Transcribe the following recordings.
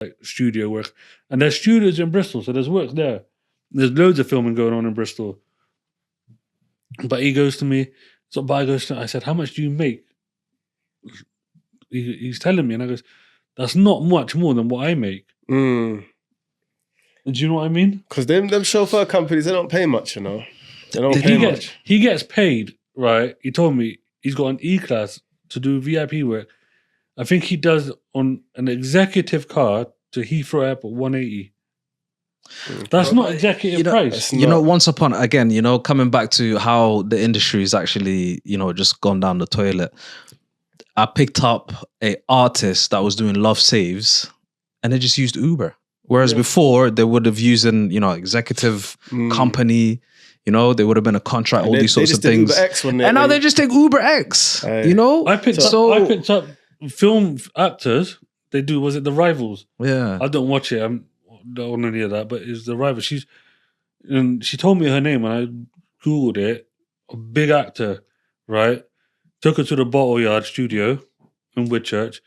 like studio work. And there's studios in Bristol, so there's work there. There's loads of filming going on in Bristol. But he goes to me, I said, how much do you make? He's telling me, and I goes, that's not much more than what I make. Do you know what I mean? Because them chauffeur companies, they don't pay much, you know. They don't pay much. He gets paid, right? He told me he's got an E-Class to do VIP work. I think he does on an executive car to Heathrow Airport, 180. That's not executive price. You know, once upon, again, you know, coming back to how the industry is actually, you know, just gone down the toilet. I picked up a artist that was doing love saves and they just used Uber. Whereas before they would have used an, you know, executive company, you know, they would have been a contract, all these sorts of things. UberX and now they just take UberX, you know? I picked up film actors. They do, was it The Rivals? Yeah. I don't watch it. I don't want any of that, but it's The Rivals. She told me her name and I Googled it. A big actor, right? Took her to the Bottle Yard studio in Whitchurch.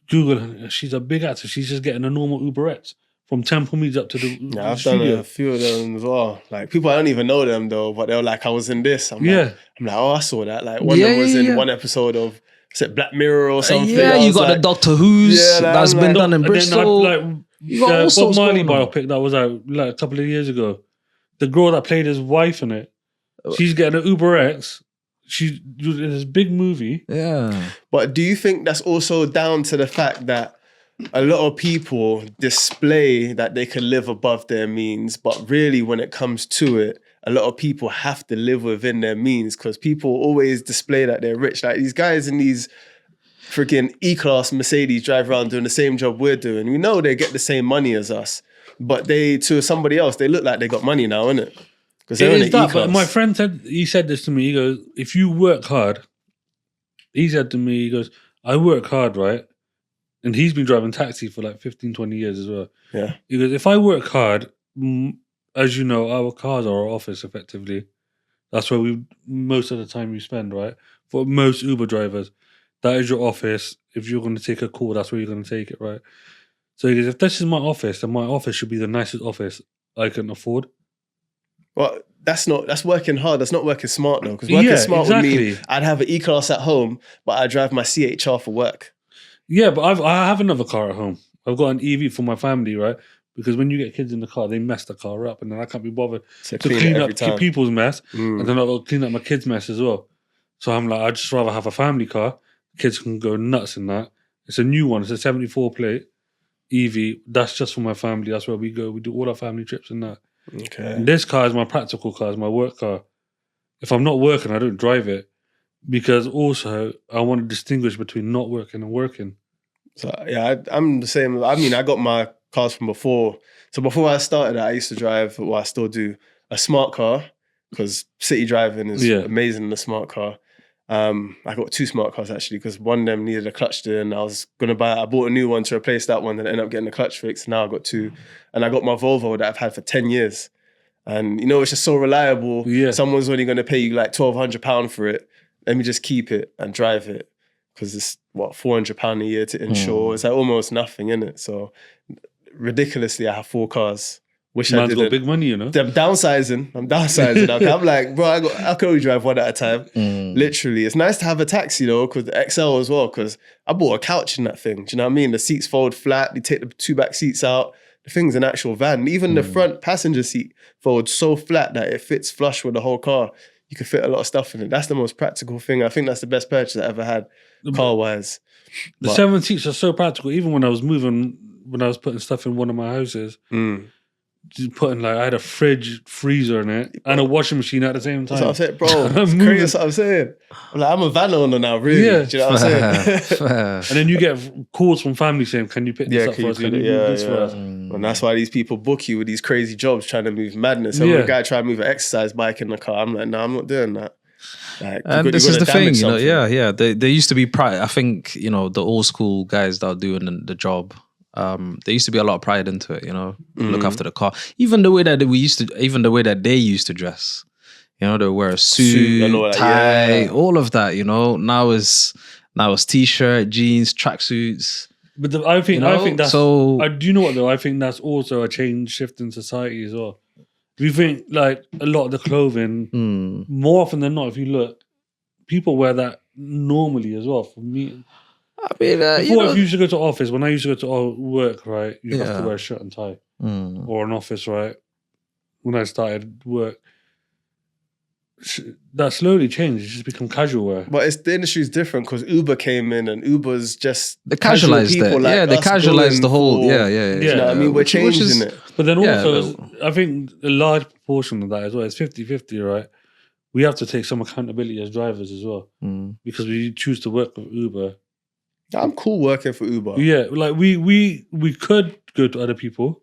Google her. She's a big actor. She's just getting a normal UberX from Temple Meads up to the I've studio. done a few of them as well. Like, people, I don't even know them though, but they're like, I was in this. I'm like, oh, I saw that. Like, one of them was in one episode of, is it Black Mirror or something? Yeah, you got like, the Doctor Who's that's been done in Bristol. You got all sorts Bob Marley biopic that was out like a couple of years ago. The girl that played his wife in it, she's getting an UberX. She's in this big movie. Yeah. But do you think that's also down to the fact that a lot of people display that they can live above their means, but really when it comes to it, a lot of people have to live within their means because people always display that they're rich. Like these guys in these freaking E-Class Mercedes drive around doing the same job we're doing. We know they get the same money as us, but to somebody else, they look like they got money now, innit? It is that, but my friend said this to me. He goes, if you work hard, he said to me, he goes, I work hard, right? And he's been driving taxi for like 15, 20 years as well. Yeah. He goes, if I work hard, as you know, our cars are our office effectively. That's where most of the time we spend, right? For most Uber drivers, that is your office. If you're going to take a call, that's where you're going to take it, right? So he goes, if this is my office, then my office should be the nicest office I can afford. Well, that's working hard. That's not working smart though. Because working smart would mean I'd have an E-Class at home, but I drive my CHR for work. Yeah, but I have another car at home. I've got an EV for my family, right? Because when you get kids in the car, they mess the car up, and then I can't be bothered to clean up people's mess, and then I'll clean up my kids' mess as well. So I'm like, I'd just rather have a family car. Kids can go nuts in that. It's a new one. It's a 74 plate EV. That's just for my family. That's where we go. We do all our family trips and that. Okay. And this car is my practical car, it's my work car. If I'm not working, I don't drive it because also I want to distinguish between not working and working. So yeah, I'm the same. I mean, I got my cars from before. So before I started, I used to drive, well, I still do, a smart car because city driving is amazing in a smart car. I got two smart cars actually because one of them needed a clutch to, and I bought a new one to replace that one, and ended up getting the clutch fixed. Now I got two, and I got my Volvo that I've had for 10 years, and you know it's just so reliable. Yeah. Someone's only going to pay you like £1,200 for it. Let me just keep it and drive it because it's what £400 a year to insure. It's like almost nothing, isn't it? So ridiculously, I have 4 cars. Wish I didn't. Got big money, you know. I'm downsizing. I'm like, bro, I can only drive one at a time. Literally. It's nice to have a taxi though, because the XL as well, because I bought a couch in that thing. Do you know what I mean? The seats fold flat. You take the 2 back seats out. The thing's an actual van. Even the front passenger seat folds so flat that it fits flush with the whole car. You can fit a lot of stuff in it. That's the most practical thing. I think that's the best purchase I ever had, car-wise. The 7 seats are so practical. Even when I was putting stuff in one of my houses, just putting I had a fridge, freezer in it, and a washing machine at the same time. That's what I'm saying, bro. It's crazy. That's what I'm saying. I'm a van owner now, really. Yeah. Do you know what I'm saying? And then you get calls from family saying, "Can you pick this up for us? Can you move this for us?" And that's why these people book you with these crazy jobs trying to move madness. So when a guy trying to move an exercise bike in the car, I'm like, no, I'm not doing that. And this is the thing, you know. There used to be pride. I think, you know, the old school guys that are doing the job. There used to be a lot of pride into it, you know. Look after the car, even the way that they used to dress. You know, they wear a suit, tie, all of that. You know, now it's t-shirt, jeans, tracksuits. But I think that's. So do you know what though? I think that's also a shift in society as well. We think like a lot of the clothing, more often than not, if you look, people wear that normally as well. For me, I mean, before, if you used to go to office, when I used to go to work, right, you have to wear a shirt and tie, or an office, right. When I started work, that slowly changed. It's just become casual wear. But the industry's different because Uber came in and Uber's just they casualized it. Like they casualized the whole. Yeah. You know what I mean, we're changing it. But then also, I think a large proportion of that as well is 50-50, right? We have to take some accountability as drivers as well because we choose to work with Uber. I'm cool working for Uber. Yeah, like we could go to other people.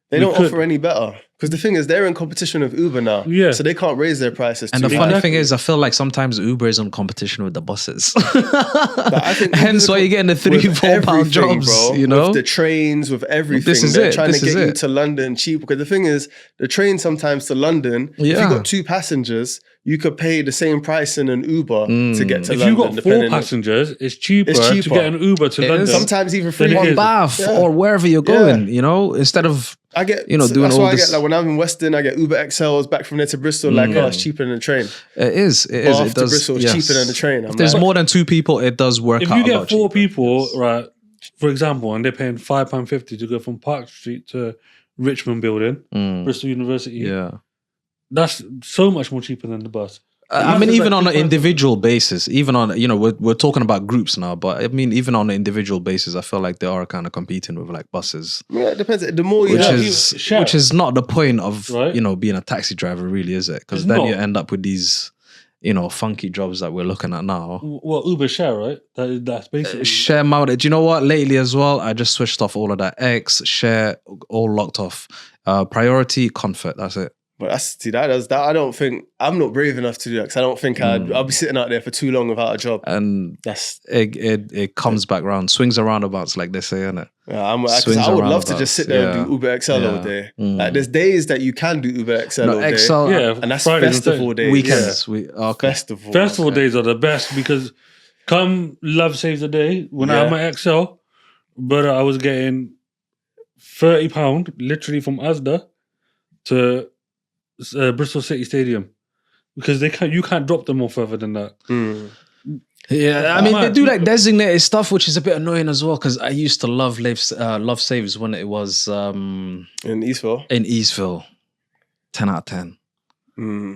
They don't offer any better. Because the thing is, they're in competition with Uber now. Yeah. So they can't raise their prices. And the funny thing is, I feel like sometimes Uber is in competition with the buses. I think hence why you're getting the £3-4 jobs, bro, you know? With the trains, with everything. They're trying to get you to London cheap. Because the thing is, the train sometimes to London, if you've got 2 passengers, you could pay the same price in an Uber to get to London. If you've got 4 passengers, it's cheaper to get an Uber to London. Sometimes even free. Or Bath or wherever you're going, you know, instead of... I get, doing that's all why this. I get, like when I'm in Western, I get Uber XLs back from there to Bristol. Like, it's cheaper than the train. It is. Bath to Bristol is cheaper than the train. If there's more than 2 people, it does work out. If you get 4 people, right, for example, and they're paying £5.50 to go from Park Street to Richmond Building, Bristol University, that's so much more cheaper than the bus. I mean, even on an individual basis, even on, we're talking about groups now, but I mean, even on an individual basis, I feel like they are kind of competing with like buses. Yeah, it depends. The more you which is not the point of, being a taxi driver, really, is it? Because then you end up with these, funky jobs that we're looking at now. Well, Uber share, right? That's basically... share mounted. Do you know what? Lately as well, I just switched off all of that. X, share, all locked off. Priority, comfort, that's it. But I don't think I'm not brave enough to do that because I don't think I'll be sitting out there for too long without a job. And it comes back round, swings and roundabouts, like they say, innit? Yeah, I would love to just sit there and do Uber XL all day. Like there's days that you can do Uber XL all day, and that's festival days, weekends. Festival days are the best because come Love Saves the Day when I'm at XL, but I was getting £30 literally from Asda to Bristol City Stadium because you can't drop them more further than that. Yeah, I mean they do like designated stuff, which is a bit annoying as well. Because I used to love Love Saves when it was in Eastville. 10 out of 10.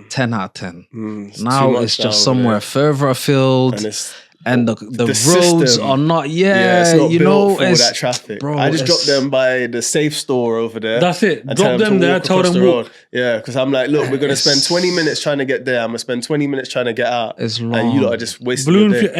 10 out of 10. Now it's just somewhere further afield. And the roads are not, it's not built for that traffic. Bro, I just dropped them by the safe store over there. That's it. Drop them there, tell them walk. Yeah, because I'm like, look, we're going to spend 20 minutes trying to get there. I'm going to spend 20 minutes trying to get out. It's long. And you lot are just wasting your day.